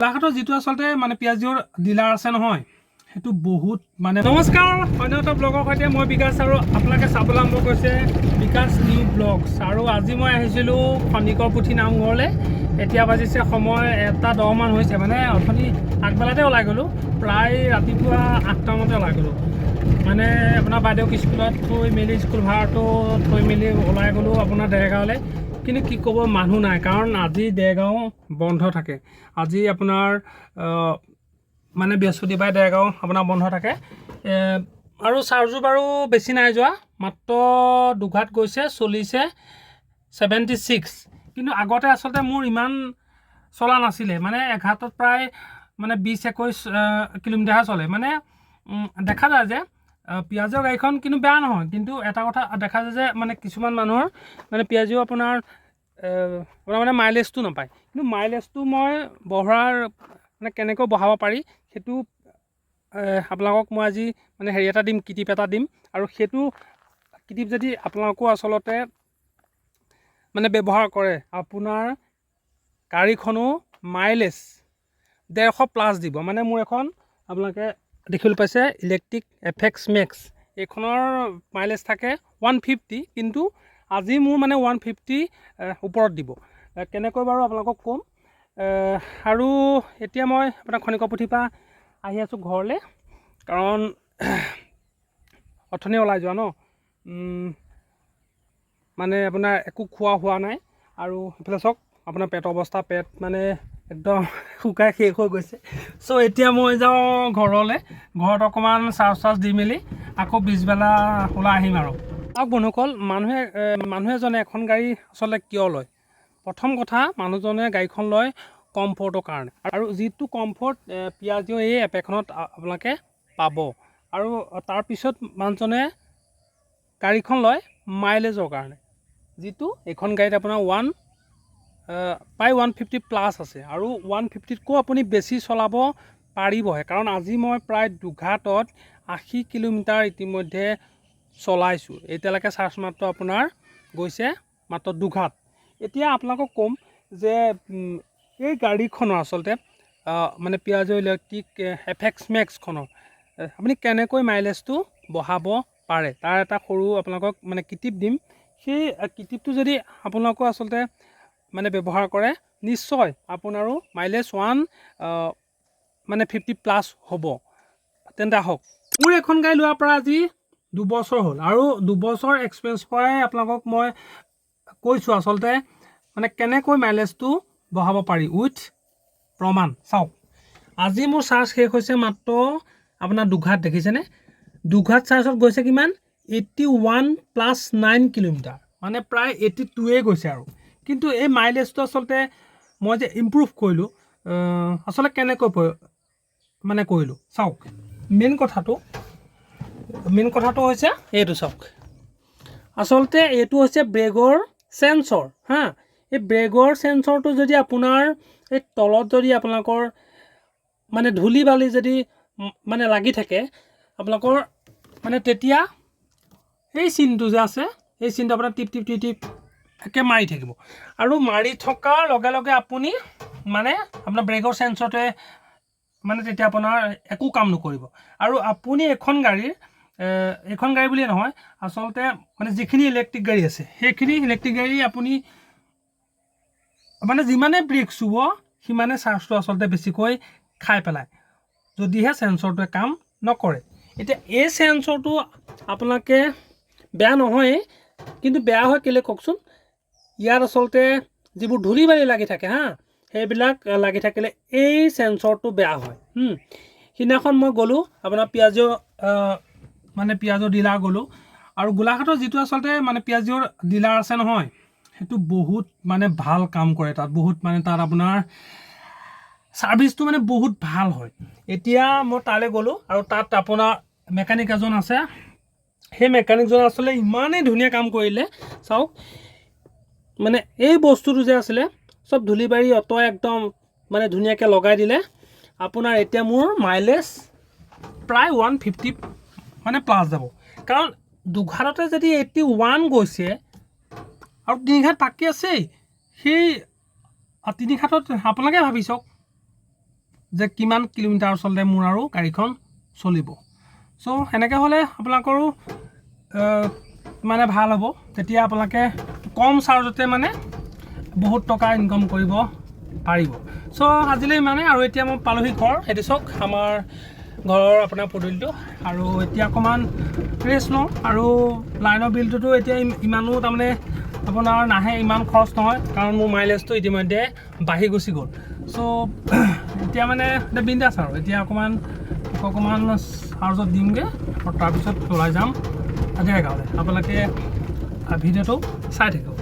গোলাঘাটৰ যিটো আচলতে মানে পিয়াজিৰ ডিলাৰ আছে নহয় সেইটো বহুত মানে নমস্কাৰ অন্য এটা ব্লগৰ সৈতে মই বিকাশ আৰু আপোনালোকে চাবলৈ আৰম্ভ কৰিছে বিকাশ নিউ ব্লগছ আৰু আজি মই আহিছিলোঁ খনিকৰ পুথি নামঘৰলৈ এতিয়া বাজিছে সময় 1:10 মান হৈছে মানে অথনি আগবেলাতে ওলাই গ'লোঁ প্ৰায় ৰাতিপুৱা 8টা মানতে ওলাই গ'লোঁ মানে আপোনাৰ বাইদেউক স্কুলত থৈ মেলি স্কুল ভাড়াটো থৈ মেলি ওলাই গ'লোঁ আপোনাৰ দেৰগাঁৱলৈ কিন্তু কি ক'ব মানুহ নাই কাৰণ আজি দেৰগাঁও বন্ধ থাকে আজি আপোনাৰ মানে বৃহস্পতিবাৰে দেৰগাঁও আপোনাৰ বন্ধ থাকে আৰু চাৰ্জো বাৰু বেছি নাই যোৱা মাত্ৰ দুঘাট গৈছে চলিছে 76 কিন্তু আগতে আচলতে মোৰ ইমান চলা নাছিলে মানে এঘাটত প্ৰায় মানে 20-21 কিলোমিটাৰহে চলে মানে দেখা যায় যে পিয়াজৰ গাড়ীখন কিন্তু বেয়া নহয় কিন্তু এটা কথা দেখা যায় যে মানে কিছুমান মানুহৰ মানে পিয়াজো আপোনাৰ মানে মাইলেজটো নাপায় কিন্তু মাইলেজটো মই বঢ়াৰ মানে কেনেকৈ বঢ়াব পাৰি সেইটো আপোনালোকক মই আজি মানে হেৰি এটা দিম কিটিপ এটা দিম আৰু সেইটো কিটিপ যদি আপোনালোকো আচলতে মানে ব্যৱহাৰ কৰে আপোনাৰ গাড়ীখনো মাইলেজ 150+ দিব মানে মোৰ এখন আপোনালোকে দেখিবলৈ পাইছে ইলেক্ট্ৰিক এফেক্স মেক্স এইখনৰ মাইলেজ থাকে 150 কিন্তু আজি মোৰ মানে 150 ওপৰত দিব কেনেকৈ বাৰু আপোনালোকক ক'ম আৰু এতিয়া মই আপোনাৰ খনিকৰ পুথিৰ পৰা আহি আছোঁ ঘৰলৈ কাৰণ অথনি ওলাই যোৱা ন মানে আপোনাৰ একো খোৱা হোৱা নাই আৰু এইফালে চাওক আপোনাৰ পেটৰ অৱস্থা পেট মানে একদম শুকাই শেষ হৈ গৈছে চ' এতিয়া মই যাওঁ ঘৰলৈ ঘৰত অকণমান চাৰ্জ দি মেলি আকৌ পিছবেলা ওলাই আহিম আৰু বন্ধুসকল মানুহ এজনে এখন গাড়ী আচলতে কিয় লয় প্ৰথম কথা মানুহজনে গাড়ীখন লয় কমফৰ্টৰ কাৰণে আৰু যিটো কমফৰ্ট পিয়াজিঅ এই এপ এখনত আপোনালোকে পাব আৰু তাৰপিছত মানুহজনে গাড়ীখন লয় মাইলেজৰ কাৰণে যিটো এইখন গাড়ীত আপোনাৰ প্ৰায় 150+ আছে আৰু 150তকৈ আপুনি বেছি চলাব পাৰিবহে কাৰণ আজি মই প্ৰায় দুঘাটত 80 কিলোমিটাৰ ইতিমধ্যে চলাইছোঁ এতিয়ালৈকে চাৰ্জ মাত্ৰ আপোনাৰ গৈছে মাত্ৰ দুঘাট এতিয়া আপোনালোকক ক'ম যে এই গাড়ীখনৰ আচলতে মানে পিয়াজিঅ ইলেক্ট্ৰিক এফেক্স মেক্সখনৰ আপুনি কেনেকৈ মাইলেজটো বঢ়াব পাৰে তাৰ এটা সৰু আপোনালোকক মানে কিটিপ দিম সেই কিটিপটো যদি আপোনালোকেও আচলতে মানে ব্যৱহাৰ কৰে নিশ্চয় আপোনাৰো মাইলেজ 50+ হ'ব তেন্তে আহক মোৰ এখন গাড়ী লোৱাৰ পৰা আজি 2 বছৰ হ'ল আৰু 2 বছৰ এক্সপিৰিয়েঞ্চ পৰাই আপোনালোকক মই কৈছোঁ আচলতে মানে কেনেকৈ মাইলেজটো বঢ়াব পাৰি উইথ প্ৰমাণ চাওক আজি মোৰ চাৰ্জ শেষ হৈছে মাত্ৰ আপোনাৰ দুঘাট দেখিছেনে দুঘাট চাৰ্জত গৈছে কিমান 81+9 কিলোমিটাৰ মানে প্ৰায় 82 গৈছে আৰু কিন্তু এই মাইলেজটো আচলতে মই যে ইম্প্ৰুভ কৰিলোঁ আচলতে কেনেকৈ মানে কৰিলোঁ চাওক মেইন কথাটো হৈছে এইটো চাওক আচলতে এইটো হৈছে ব্ৰেকৰ চেঞ্চৰ হা এই ব্ৰেকৰ চেঞ্চৰটো যদি আপোনাৰ এই তলত যদি আপোনালোকৰ মানে ধূলি বালি যদি মানে লাগি থাকে আপোনালোকৰ মানে তেতিয়া এই চিনটো যে আছে এই চিনটো আপোনাৰ টিপ একে মাৰি থাকিব আৰু মাৰি থকাৰ লগে লগে আপুনি মানে আপোনাৰ ব্ৰেকৰ চেঞ্চৰটোৱে মানে তেতিয়া আপোনাৰ একো কাম নকৰিব আৰু আপুনি এখন গাড়ী বুলিয়ে নহয় আচলতে মানে যিখিনি ইলেক্ট্ৰিক গাড়ী আছে সেইখিনি ইলেক্ট্ৰিক গাড়ী আপুনি মানে যিমানে ব্ৰেক চুব সিমানে চাৰ্জটো আচলতে বেছিকৈ খাই পেলায় যদিহে চেঞ্চৰটোৱে কাম নকৰে এতিয়া এই চেঞ্চৰটো আপোনালোকে বেয়া নহয় কিন্তু বেয়া হয় কেলৈ কওকচোন ইয়াত আচলতে যিবোৰ ধূলি বালি লাগি থাকে হা সেইবিলাক লাগি থাকিলে এই চেঞ্চৰটো বেয়া হয় সিদিনাখন মই গ'লোঁ আপোনাৰ পিয়াজিঅ ডিলাৰ গ'লোঁ আৰু গোলাঘাটৰ যিটো আচলতে মানে পিয়াজিঅৰ ডিলাৰ আছে নহয় সেইটো বহুত মানে ভাল কাম কৰে তাত বহুত মানে তাত আপোনাৰ ছাৰ্ভিচটো মানে বহুত ভাল হয় এতিয়া মই তালৈ গ'লোঁ আৰু তাত আপোনাৰ মেকানিক এজন আছে সেই মেকানিকজন আচলতে ইমানেই ধুনীয়া কাম কৰিলে চাওক মানে এই বস্তুটো যে আছিলে চব ধূলি বালি অঁতৰাই একদম মানে ধুনীয়াকৈ লগাই দিলে আপোনাৰ এতিয়া মোৰ মাইলেজ প্ৰায় 150 মানে প্লাছ যাব কাৰণ দুঘাটতে যদি 81 গৈছে আৰু 3 ঘাট বাকী আছেই সেই 3 ঘাটত আপোনালোকে ভাবি চাওক যে কিমান কিলোমিটাৰ আচলতে মোৰ আৰু গাড়ীখন চলিব। চ' সেনেকৈ হ'লে আপোনালোকৰো মানে ভাল হ'ব, তেতিয়া আপোনালোকে কম চাৰ্জতে মানে বহুত টকা ইনকাম কৰিব পাৰিব। চ' আজিলৈ ইমানেই, আৰু এতিয়া মই পালোহি ঘৰ। সেইটো চাওক আমাৰ ঘৰৰ আপোনাৰ পদূলিটো, আৰু এতিয়া অকণমান ৰেষ্ট লওঁ। আৰু লাইনৰ বিলটোতো এতিয়া ইমানো তাৰমানে আপোনাৰ নাহে, ইমান খৰচ নহয়, কাৰণ মোৰ মাইলেজটো ইতিমধ্যে বাঢ়ি গুচি গ'ল। চ' এতিয়া মানে এতিয়া বিন্দাছ আৰু এতিয়া অকণমান চাৰ্জত দিমগৈ, আৰু তাৰপিছত ওলাই যাম জেগালৈ। আপোনালোকে ভিডিঅ'টো চাই থাকিব।